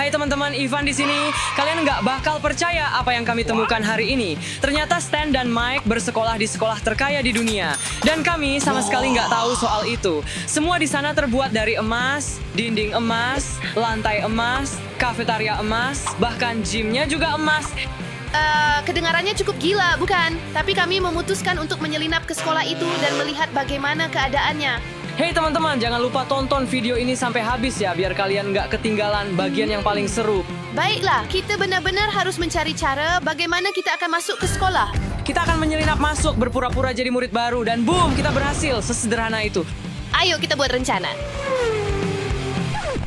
Hai teman-teman, Ivan di sini. Kalian nggak bakal percaya apa yang kami temukan hari ini. Ternyata Stan dan Mike bersekolah di sekolah terkaya di dunia. Dan kami sama sekali nggak tahu soal itu. Semua di sana terbuat dari emas, dinding emas, lantai emas, kafetaria emas, bahkan gymnya juga emas. Kedengarannya cukup gila, bukan? Tapi kami memutuskan untuk menyelinap ke sekolah itu dan melihat bagaimana keadaannya. Hei teman-teman, jangan lupa tonton video ini sampai habis ya, biar kalian nggak ketinggalan bagian yang paling seru. Baiklah, kita benar-benar harus mencari cara bagaimana kita akan masuk ke sekolah. Kita akan menyelinap masuk, berpura-pura jadi murid baru, dan boom, kita berhasil. Sesederhana itu. Ayo kita buat rencana.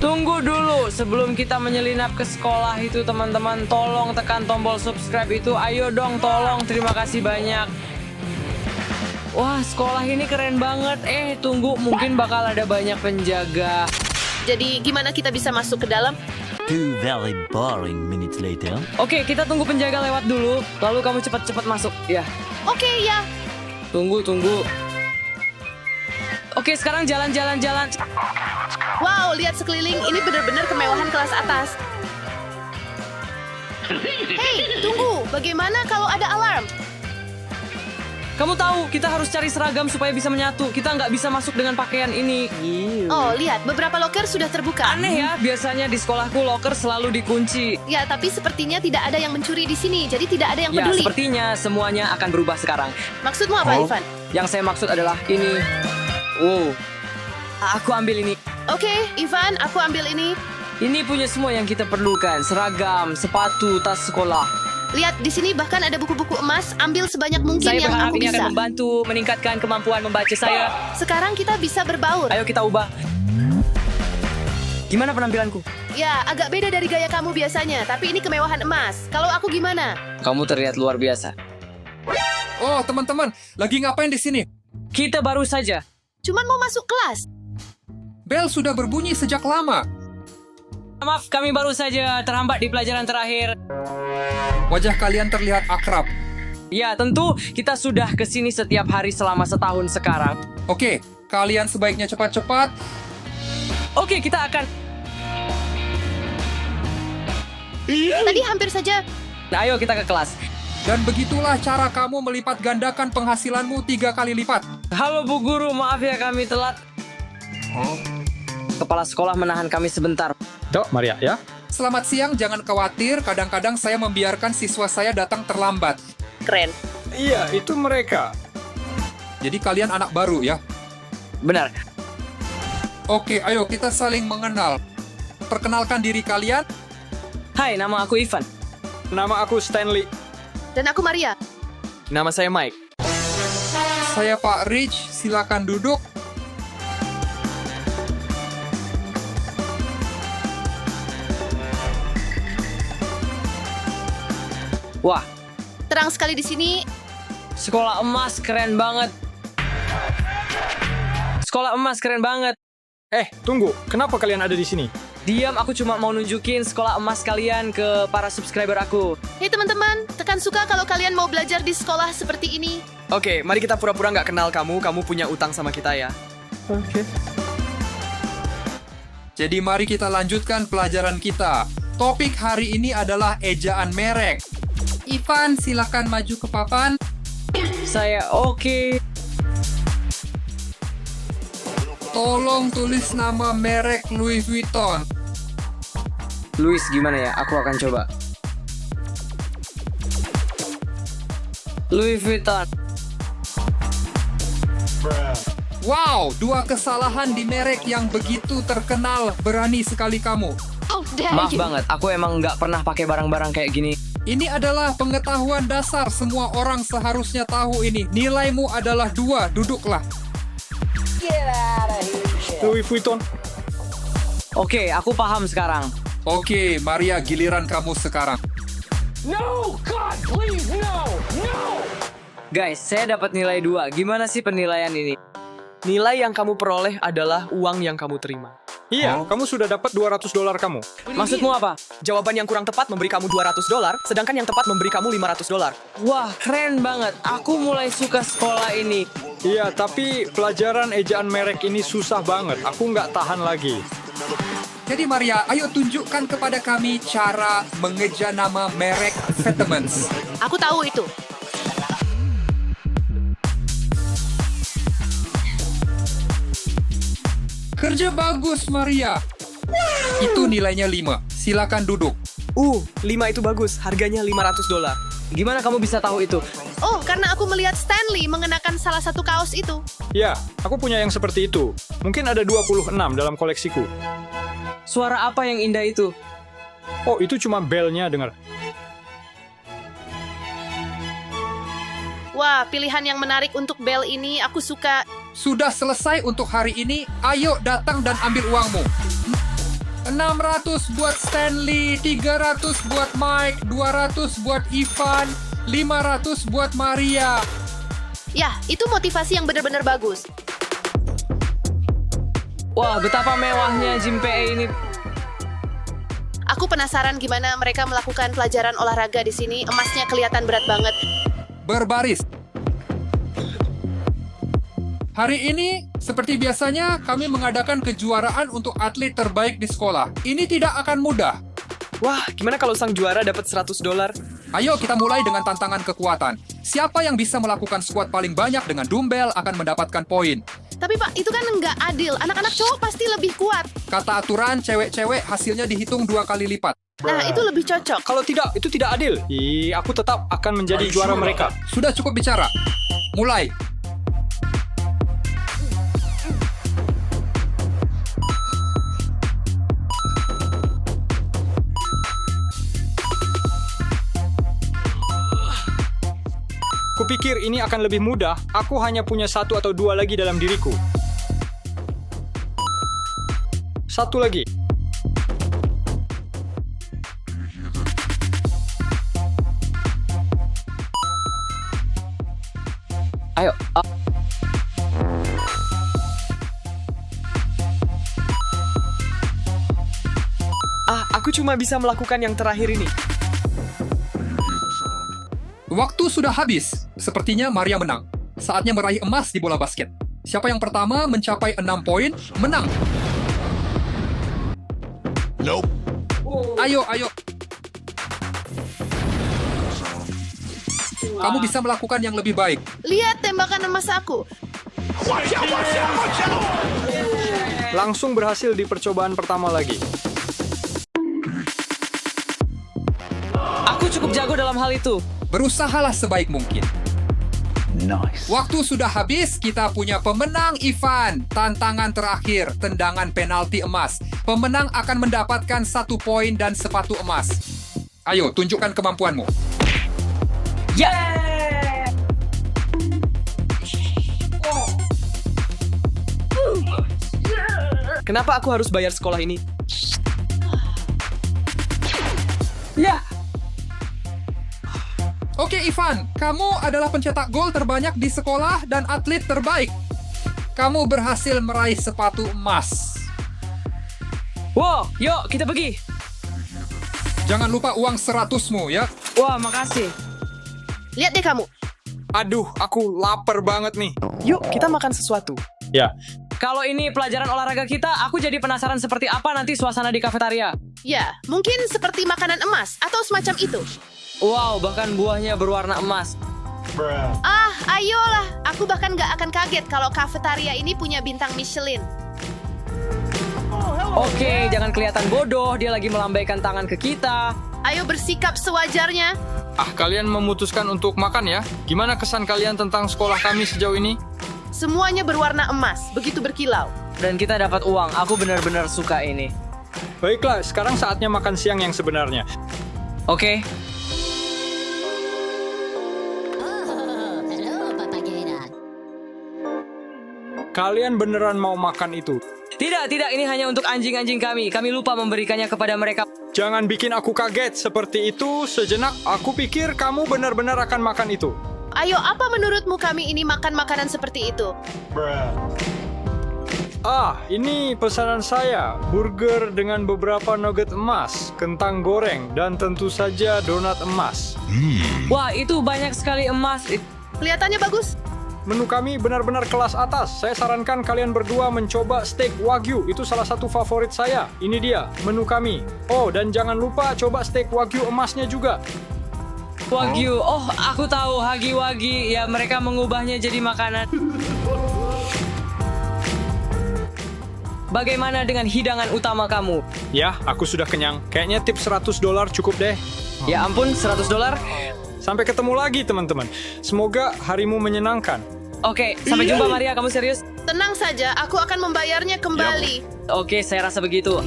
Tunggu dulu, sebelum kita menyelinap ke sekolah itu teman-teman, tolong tekan tombol subscribe itu. Ayo dong, tolong, terima kasih banyak. Wah, sekolah ini keren banget. Tunggu, mungkin bakal ada banyak penjaga. Jadi gimana kita bisa masuk ke dalam? 2 very boring minutes later. Oke, kita tunggu penjaga lewat dulu, lalu kamu cepat-cepat masuk. Ya, Oke, ya. tunggu. Oke, sekarang jalan. Wow, lihat sekeliling. Ini benar-benar kemewahan kelas atas. Hei, tunggu. Bagaimana kalau ada alarm? Kamu tahu, kita harus cari seragam supaya bisa menyatu. Kita nggak bisa masuk dengan pakaian ini. Oh, lihat. Beberapa loker sudah terbuka. Aneh ya, biasanya di sekolahku loker selalu dikunci. Ya, tapi sepertinya tidak ada yang mencuri di sini. Jadi tidak ada yang Ya, peduli. sepertinya semuanya akan berubah sekarang. Maksudmu apa, Ivan? Yang saya maksud adalah ini. Wow, aku ambil ini. Oke, Ivan, aku ambil ini. Ini punya semua yang kita perlukan. Seragam, sepatu, tas sekolah. Lihat, di sini bahkan ada buku-buku emas. Ambil sebanyak mungkin Saya yang berharap aku ini bisa. akan membantu meningkatkan kemampuan membaca saya. Sekarang kita bisa berbaur. Ayo kita ubah. Gimana penampilanku? Ya, agak beda dari gaya kamu biasanya. Tapi ini kemewahan emas. Kalau aku gimana? Kamu terlihat luar biasa. Oh, teman-teman, lagi ngapain di sini? Kita baru saja. Cuman mau masuk kelas. Bel sudah berbunyi sejak lama. Maaf, kami baru saja terhambat di pelajaran terakhir. Wajah kalian terlihat akrab. Ya, tentu kita sudah kesini setiap hari selama setahun sekarang. Oke, kalian sebaiknya cepat-cepat. Oke, kita akan... Tadi hampir saja. Nah, ayo kita ke kelas. Dan begitulah cara kamu melipat gandakan penghasilanmu 3 kali lipat. Halo Bu Guru, maaf ya kami telat. Kepala sekolah menahan kami sebentar. Dok, Maria, ya? Selamat siang, jangan khawatir. Kadang-kadang saya membiarkan siswa saya datang terlambat. Keren. Iya, itu mereka. Jadi kalian anak baru ya. Benar. Oke, ayo kita saling mengenal. Perkenalkan diri kalian. Hai, nama aku Ivan. Nama aku Stanley. Dan aku Maria. Nama saya Mike. Saya Pak Rich, silakan duduk. Wah, Terang sekali di sini. sekolah emas keren banget. Sekolah emas keren banget. Tunggu. Kenapa kalian ada di sini? Diam, aku cuma mau nunjukin sekolah emas kalian ke para subscriber aku. Hei teman-teman, tekan suka kalau kalian mau belajar di sekolah seperti ini. Oke, mari kita pura-pura nggak kenal kamu. Kamu punya utang sama kita ya. Jadi mari kita lanjutkan pelajaran kita. Topik hari ini adalah ejaan merek. Ivan, silakan maju ke papan. Saya oke. Tolong tulis nama merek Louis Vuitton. Luis, gimana ya? Aku akan coba. Louis Vuitton. Wow, 2 kesalahan di merek yang begitu terkenal. Berani sekali kamu. Maaf banget, aku emang nggak pernah pakai barang-barang kayak gini. Ini adalah pengetahuan dasar. Semua orang seharusnya tahu ini. Nilaimu adalah 2. Duduklah. Louis Vuitton. Oke, aku paham sekarang. Oke, Maria, giliran kamu sekarang. Guys, saya dapat nilai 2. Gimana sih penilaian ini? Nilai yang kamu peroleh adalah uang yang kamu terima. Iya, kamu sudah dapat $200 kamu. Maksudmu apa? Jawaban yang kurang tepat memberi kamu $200, sedangkan yang tepat memberi kamu $500. Wah, keren banget. Aku mulai suka sekolah ini. Iya, tapi pelajaran ejaan merek ini susah banget. Aku nggak tahan lagi. Jadi Maria, ayo tunjukkan kepada kami cara mengeja nama merek Vitamins. Aku tahu itu. Kerja bagus, Maria. Itu nilainya 5. Silakan duduk. 5 itu bagus. Harganya 500 dolar. Gimana kamu bisa tahu itu? Oh, karena aku melihat Stanley mengenakan salah satu kaos itu. Ya, aku punya yang seperti itu. Mungkin ada 26 dalam koleksiku. Suara apa yang indah itu? Oh, itu cuma belnya, dengar. Wah, pilihan yang menarik untuk bel ini aku suka. Sudah selesai untuk hari ini. Ayo datang dan ambil uangmu. 600 buat Stanley, 300 buat Mike, 200 buat Ivan, 500 buat Maria. Ya, itu motivasi yang benar-benar bagus. Wah, betapa mewahnya gym PE ini. Aku penasaran gimana mereka melakukan pelajaran olahraga di sini. Emasnya kelihatan berat banget. Berbaris. Hari ini, seperti biasanya, kami mengadakan kejuaraan untuk atlet terbaik di sekolah. Ini tidak akan mudah. Wah, gimana kalau sang juara dapat 100 dolar? Ayo kita mulai dengan tantangan kekuatan. Siapa yang bisa melakukan squat paling banyak dengan dumbbell akan mendapatkan poin. Tapi Pak, itu kan nggak adil. Anak-anak cowok pasti lebih kuat. Kata aturan, cewek-cewek hasilnya dihitung 2 kali lipat. Nah, itu lebih cocok. Kalau tidak, itu tidak adil. Aku tetap akan menjadi juara mereka. Sudah cukup bicara. Mulai. Kupikir ini akan lebih mudah. Aku hanya punya 1 atau 2 lagi dalam diriku. 1 lagi. Ayo. Aku cuma bisa melakukan yang terakhir ini. Waktu sudah habis. Sepertinya Maria menang. Saatnya meraih emas di bola basket. Siapa yang pertama mencapai 6 poin, menang. Nope. Ayo. Kamu bisa melakukan yang lebih baik. Lihat tembakan emas aku. Langsung berhasil di percobaan pertama lagi. Aku cukup jago dalam hal itu. Berusahalah sebaik mungkin. Nice. Waktu sudah habis, kita punya pemenang Ivan. Tantangan terakhir, tendangan penalti emas. Pemenang akan mendapatkan 1 poin dan sepatu emas. Ayo, tunjukkan kemampuanmu. Kenapa aku harus bayar sekolah ini? Oke, Ivan. Kamu adalah pencetak gol terbanyak di sekolah dan atlet terbaik. Kamu berhasil meraih sepatu emas. Wow, yuk kita pergi. Jangan lupa uang 100-mu ya. Wah, makasih. Lihat deh kamu. Aduh, aku lapar banget nih. Yuk, kita makan sesuatu. Ya, Kalau ini pelajaran olahraga kita, aku jadi penasaran seperti apa nanti suasana di kafetaria. Ya, mungkin seperti makanan emas atau semacam itu. Wow, bahkan buahnya berwarna emas. Ah, ayolah. Aku bahkan nggak akan kaget kalau kafetaria ini punya bintang Michelin. Oke, jangan kelihatan bodoh, dia lagi melambaikan tangan ke kita. Ayo bersikap sewajarnya. kalian memutuskan untuk makan ya? Gimana kesan kalian tentang sekolah kami sejauh ini? Semuanya berwarna emas, begitu berkilau. Dan kita dapat uang, aku benar-benar suka ini. Baiklah, sekarang saatnya makan siang yang sebenarnya. Oke, Kalian beneran mau makan itu? tidak, ini hanya untuk anjing-anjing kami. Kami lupa memberikannya kepada mereka. Jangan bikin aku kaget seperti itu sejenak. Aku pikir kamu benar-benar akan makan itu. Ayo, apa menurutmu kami ini makan makanan seperti itu? Ini pesanan saya. Burger dengan beberapa nugget emas, kentang goreng, dan tentu saja donat emas. Wah, itu banyak sekali emas. Kelihatannya bagus. Menu kami benar-benar kelas atas. Saya sarankan kalian berdua mencoba steak wagyu. Itu salah satu favorit saya. Ini dia, menu kami. Oh, dan jangan lupa coba steak wagyu emasnya juga. Wagyu. Oh, aku tahu hagi-wagi. Ya, mereka mengubahnya jadi makanan. Bagaimana dengan hidangan utama kamu? Ya, aku sudah kenyang. Kayaknya tip $100 cukup deh. Ya ampun, $100? Sampai ketemu lagi, teman-teman. Semoga harimu menyenangkan. Oke, sampai jumpa Maria. Kamu serius? Tenang saja, aku akan membayarnya kembali. Oke, saya rasa begitu.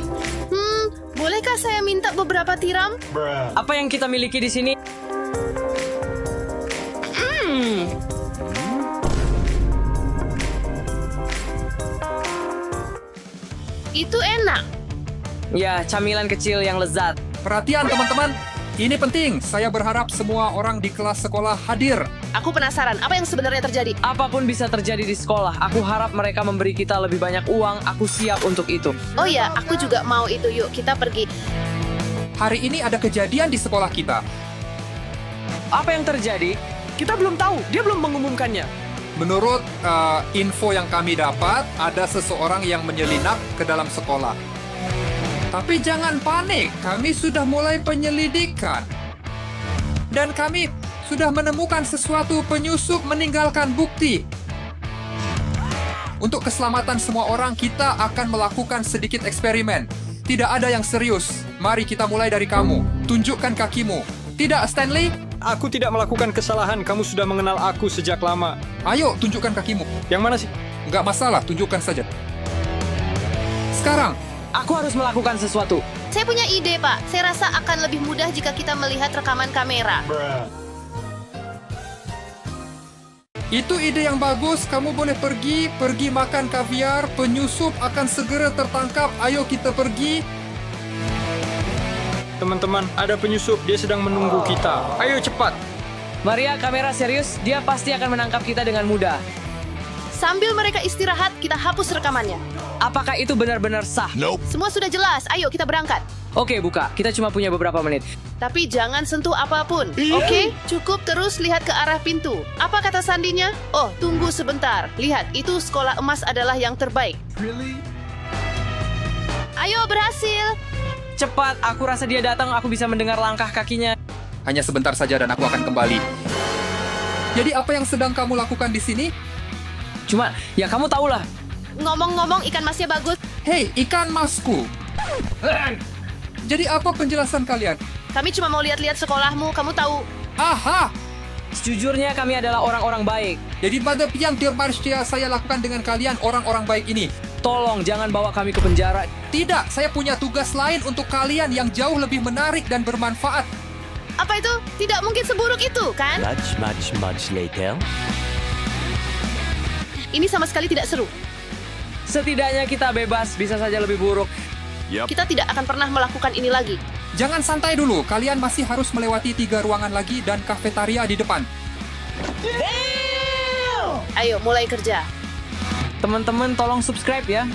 Bolehkah saya minta beberapa tiram? Apa yang kita miliki di sini? Itu enak. Ya, camilan kecil yang lezat. Perhatian teman-teman, ini penting. Saya berharap semua orang di kelas sekolah hadir. Aku penasaran, apa yang sebenarnya terjadi? Apapun bisa terjadi di sekolah. Aku harap mereka memberi kita lebih banyak uang. Aku siap untuk itu. Oh ya, aku juga mau itu. Yuk, kita pergi. Hari ini ada kejadian di sekolah kita. Apa yang terjadi? Kita belum tahu, dia belum mengumumkannya. Menurut info yang kami dapat, ada seseorang yang menyelinap ke dalam sekolah. Tapi jangan panik, kami sudah mulai penyelidikan. Dan kami sudah menemukan sesuatu penyusup meninggalkan bukti. Untuk keselamatan semua orang, kita akan melakukan sedikit eksperimen. Tidak ada yang serius. Mari kita mulai dari kamu. Tunjukkan kakimu. Tidak, Stanley? Aku tidak melakukan kesalahan. Kamu sudah mengenal aku sejak lama. Ayo, tunjukkan kakimu. Yang mana sih? Nggak masalah, tunjukkan saja. Sekarang, Aku harus melakukan sesuatu. Saya punya ide, Pak. Saya rasa akan lebih mudah jika kita melihat rekaman kamera. itu ide yang bagus. Kamu boleh pergi makan kaviar. Penyusup akan segera tertangkap. Ayo kita pergi. Teman-teman, ada penyusup. Dia sedang menunggu kita. Ayo cepat. Maria, kamera serius. Dia pasti akan menangkap kita dengan mudah. Sambil mereka istirahat, kita hapus rekamannya. Apakah itu benar-benar sah? Nope. Semua sudah jelas. Ayo, kita berangkat. Oke, buka. Kita cuma punya beberapa menit. Tapi jangan sentuh apapun. Oke, cukup terus lihat ke arah pintu. Apa kata sandinya? Oh, tunggu sebentar. Lihat, itu sekolah emas adalah yang terbaik. Ayo, berhasil. Cepat, aku rasa dia datang. Aku bisa mendengar langkah kakinya. Hanya sebentar saja dan aku akan kembali. Jadi apa yang sedang kamu lakukan di sini? Cuma, ya kamu tahulah. Ngomong-ngomong, ikan masnya bagus. Hei, ikan masku. Jadi apa penjelasan kalian? Kami cuma mau lihat-lihat sekolahmu. Kamu tahu. Aha! Sejujurnya kami adalah orang-orang baik. Jadi pada yang terpaksa saya lakukan dengan kalian orang-orang baik ini. Tolong, jangan bawa kami ke penjara. Tidak, saya punya tugas lain untuk kalian yang jauh lebih menarik dan bermanfaat. Apa itu? Tidak mungkin seburuk itu, kan? Much later. Ini sama sekali tidak seru. Setidaknya kita bebas, bisa saja lebih buruk. Kita tidak akan pernah melakukan ini lagi. Jangan santai dulu, kalian masih harus melewati 3 ruangan lagi dan kafetaria di depan. Ayo, mulai kerja. Teman-teman, tolong subscribe ya.